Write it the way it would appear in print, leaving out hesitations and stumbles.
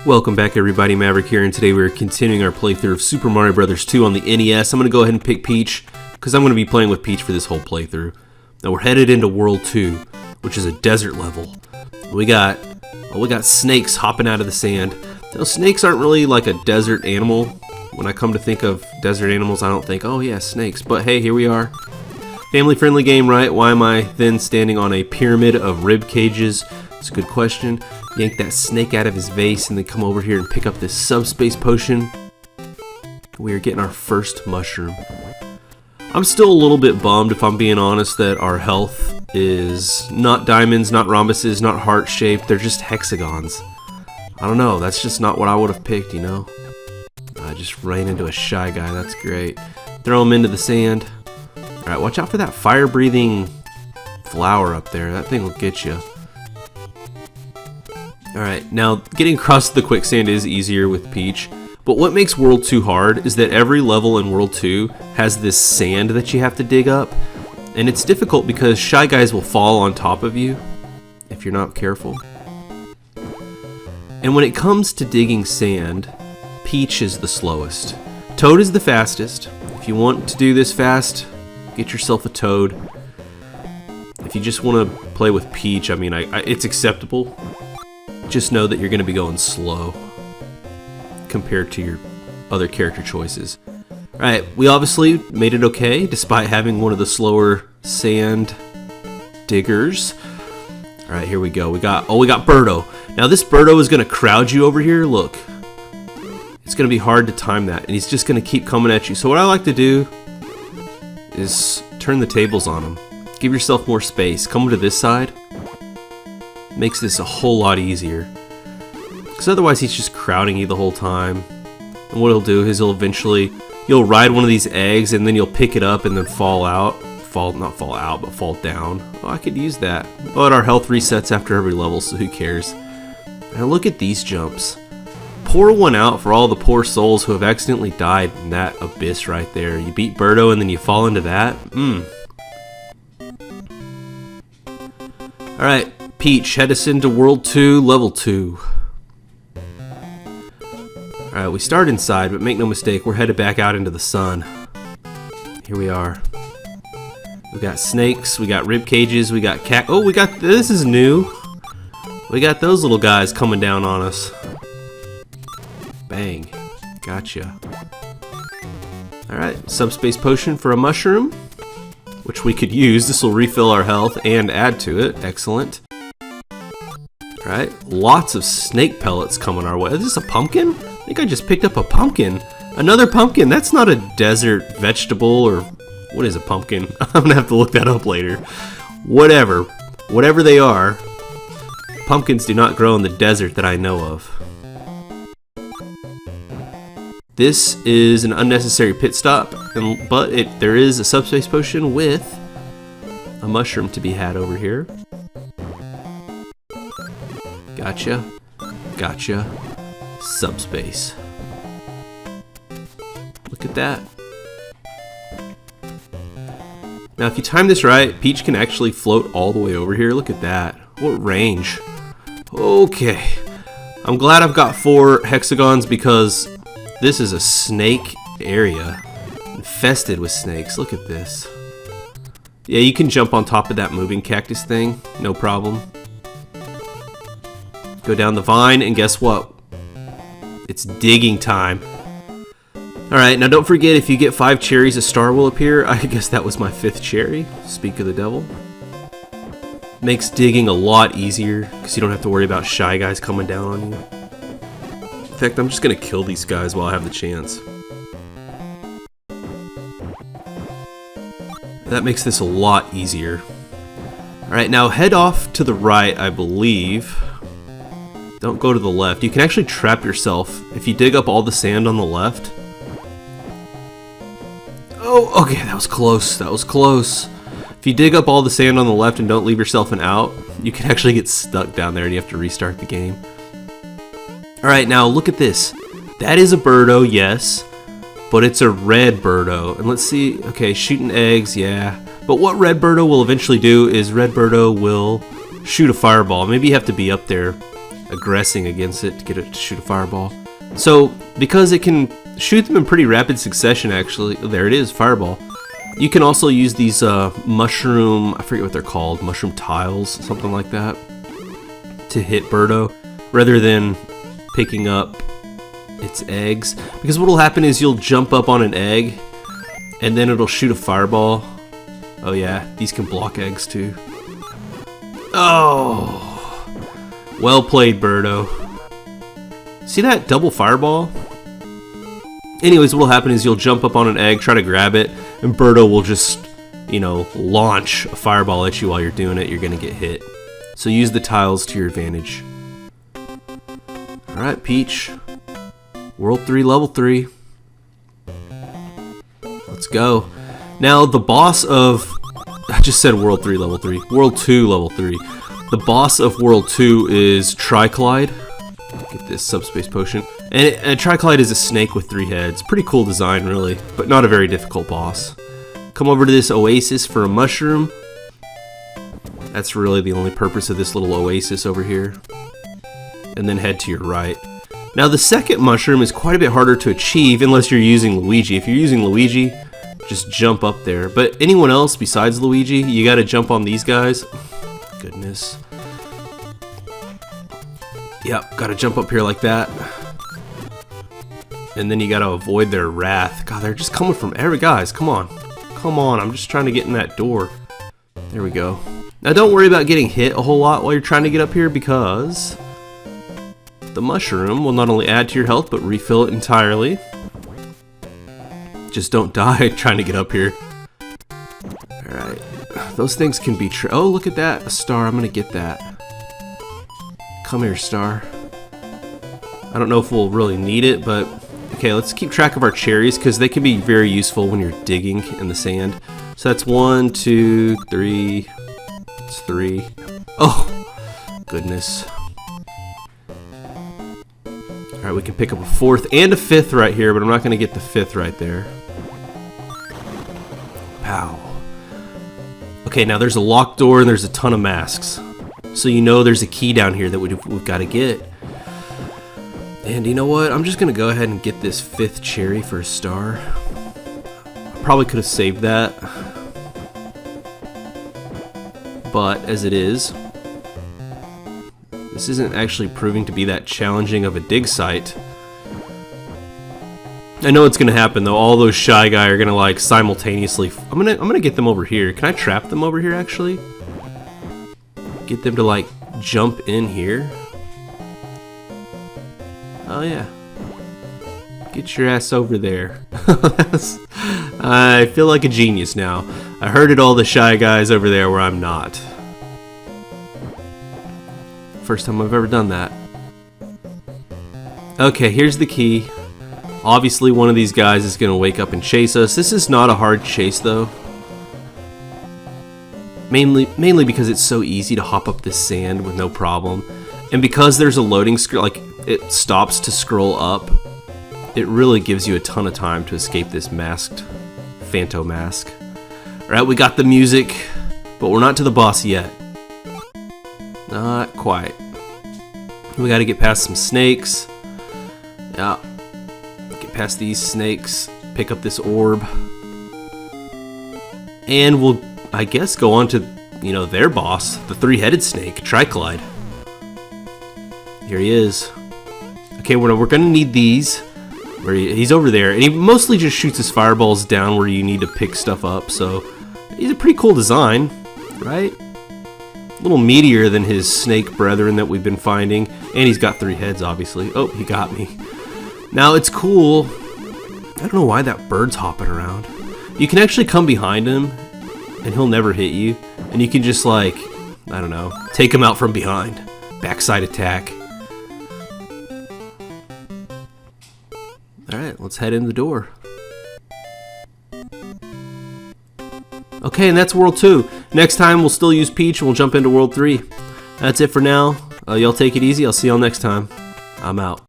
Welcome back everybody, Maverick here, and today we're continuing our playthrough of Super Mario Bros. 2 on the NES. I'm going to go ahead and pick Peach, because I'm going to be playing with Peach for this whole playthrough. Now we're headed into World 2, which is a desert level. We got snakes hopping out of the sand. Now snakes aren't really like a desert animal. When I come to think of desert animals, I don't think, oh yeah, snakes. But hey, here we are. Family-friendly game, right? Why am I then standing on a pyramid of rib cages? It's a good question. Yank that snake out of his vase and then come over here and pick up this subspace potion. We are getting our first mushroom. I'm still a little bit bummed, if I'm being honest, that our health is not diamonds, not rhombuses, not heart-shaped. They're just hexagons. I don't know, that's just not what I would have picked, you know? I just ran into a shy guy, that's great. Throw him into the sand. Alright, watch out for that fire-breathing flower up there. That thing will get you. Alright, now getting across the quicksand is easier with Peach, but what makes World 2 hard is that every level in World 2 has this sand that you have to dig up, and it's difficult because shy guys will fall on top of you if you're not careful. And when it comes to digging sand, Peach is the slowest. Toad is the fastest. If you want to do this fast, get yourself a Toad. If you just want to play with Peach, I mean, it's acceptable. Just know that you're going to be going slow compared to your other character choices. Alright, we obviously made it okay despite having one of the slower sand diggers. Alright, here we go. We got Birdo. Now this Birdo is going to crowd you over here. Look. It's going to be hard to time that, and he's just going to keep coming at you. So what I like to do is turn the tables on him. Give yourself more space. Come to this side. Makes this a whole lot easier, because otherwise he's just crowding you the whole time. And what he'll do is you'll ride one of these eggs and then you'll pick it up and then fall down. Oh, I could use that. But our health resets after every level, so who cares? Now look at these jumps. Pour one out for all the poor souls who have accidentally died in that abyss right there. You beat Birdo and then you fall into that. Alright. Peach, head us into World 2, Level 2. Alright, we start inside, but make no mistake, we're headed back out into the sun. Here we are. We got snakes, we got rib cages, we got cat. Oh, this is new. We got those little guys coming down on us. Bang. Gotcha. Alright, subspace potion for a mushroom, which we could use. This will refill our health and add to it. Excellent. Right, lots of snake pellets coming our way. Is this a pumpkin? I think I just picked up a pumpkin. Another pumpkin. That's not a desert vegetable, or what is a pumpkin? I'm gonna have to look that up later. Whatever they are, pumpkins do not grow in the desert that I know of. This is an unnecessary pit stop, but there is a subspace potion with a mushroom to be had over here. Gotcha. Subspace. Look at that. Now if you time this right, Peach can actually float all the way over here. Look at that. What range. Okay. I'm glad I've got 4 hexagons, because this is a snake area. Infested with snakes. Look at this. Yeah, you can jump on top of that moving cactus thing. No problem. Go down the vine, and guess what? It's digging time. Alright, now don't forget, if you get 5 cherries, a star will appear. I guess that was my 5th cherry. Speak of the devil. Makes digging a lot easier, because you don't have to worry about shy guys coming down on you. In fact, I'm just going to kill these guys while I have the chance. That makes this a lot easier. Alright, now head off to the right, I believe. Don't go to the left. You can actually trap yourself if you dig up all the sand on the left. Oh, okay, that was close. If you dig up all the sand on the left and don't leave yourself an out, you can actually get stuck down there and you have to restart the game. Alright, now look at this. That is a Birdo, yes, but it's a red Birdo. And let's see, okay, shooting eggs, yeah. But what red Birdo will eventually do is red Birdo will shoot a fireball. Maybe you have to be up there aggressing against it to get it to shoot a fireball. So, because it can shoot them in pretty rapid succession, actually, there it is, fireball. You can also use these mushroom, I forget what they're called, mushroom tiles, something like that, to hit Birdo, rather than picking up its eggs. Because what will happen is you'll jump up on an egg, and then it'll shoot a fireball. Oh yeah, these can block eggs too. Oh, well played, Birdo. See that double fireball? Anyways, what will happen is you'll jump up on an egg, try to grab it, and Birdo will just, you know, launch a fireball at you while you're doing it. You're gonna get hit. So use the tiles to your advantage. Alright, Peach. World 3, Level 3. Let's go. Now, the boss of... I just said World 3, Level 3. World 2, Level 3. The boss of World 2 is Tryclyde. Get this subspace potion. And Tryclyde is a snake with 3 heads. Pretty cool design, really, but not a very difficult boss. Come over to this oasis for a mushroom. That's really the only purpose of this little oasis over here. And then head to your right. Now, the second mushroom is quite a bit harder to achieve unless you're using Luigi. If you're using Luigi, just jump up there. But anyone else besides Luigi, you gotta jump on these guys. Goodness. Yep, gotta jump up here like that. And then you gotta avoid their wrath. God, they're just coming from every... Guys, come on. Come on, I'm just trying to get in that door. There we go. Now, don't worry about getting hit a whole lot while you're trying to get up here, because the mushroom will not only add to your health, but refill it entirely. Just don't die trying to get up here. Alright. Those things can be... Oh, look at that. A star. I'm gonna get that. Come here, star. I don't know if we'll really need it, but... Okay, let's keep track of our cherries, because they can be very useful when you're digging in the sand. So that's 1, 2, 3... It's 3. Oh! Goodness. Alright, we can pick up a 4th and a 5th right here, but I'm not going to get the 5th right there. Pow. Okay, now there's a locked door and there's a ton of masks. So you know there's a key down here that we've got to get. And you know what? I'm just going to go ahead and get this 5th cherry for a star. I probably could have saved that. But as it is, this isn't actually proving to be that challenging of a dig site. I know it's gonna happen though. All those Shy Guy are gonna like simultaneously. I'm gonna get them over here. Can I trap them over here actually? Get them to like jump in here. Oh yeah. Get your ass over there. I feel like a genius now. I herded all the Shy Guys over there where I'm not. First time I've ever done that. Okay, here's the key. Obviously one of these guys is going to wake up and chase us. This is not a hard chase though. Mainly because it's so easy to hop up this sand with no problem. And because there's a loading screen, like it stops to scroll up, it really gives you a ton of time to escape this masked Phanto mask. Alright, we got the music, but we're not to the boss yet. Not quite. We gotta get past some snakes. Yeah. Get past these snakes. Pick up this orb. And we'll, I guess, go on to, you know, their boss, the 3-headed snake, Tryclyde. Here he is. Okay, we're gonna need these. Where he's over there, and he mostly just shoots his fireballs down where you need to pick stuff up, so he's a pretty cool design, right? A little meatier than his snake brethren that we've been finding, and he's got 3 heads, obviously. Oh, he got me. Now, it's cool. I don't know why that bird's hopping around. You can actually come behind him, and he'll never hit you, and you can just, like, I don't know, take him out from behind. Backside attack. Alright, let's head in the door. Okay, and that's World 2. Next time, we'll still use Peach, and we'll jump into World 3. That's it for now. Y'all take it easy. I'll see y'all next time. I'm out.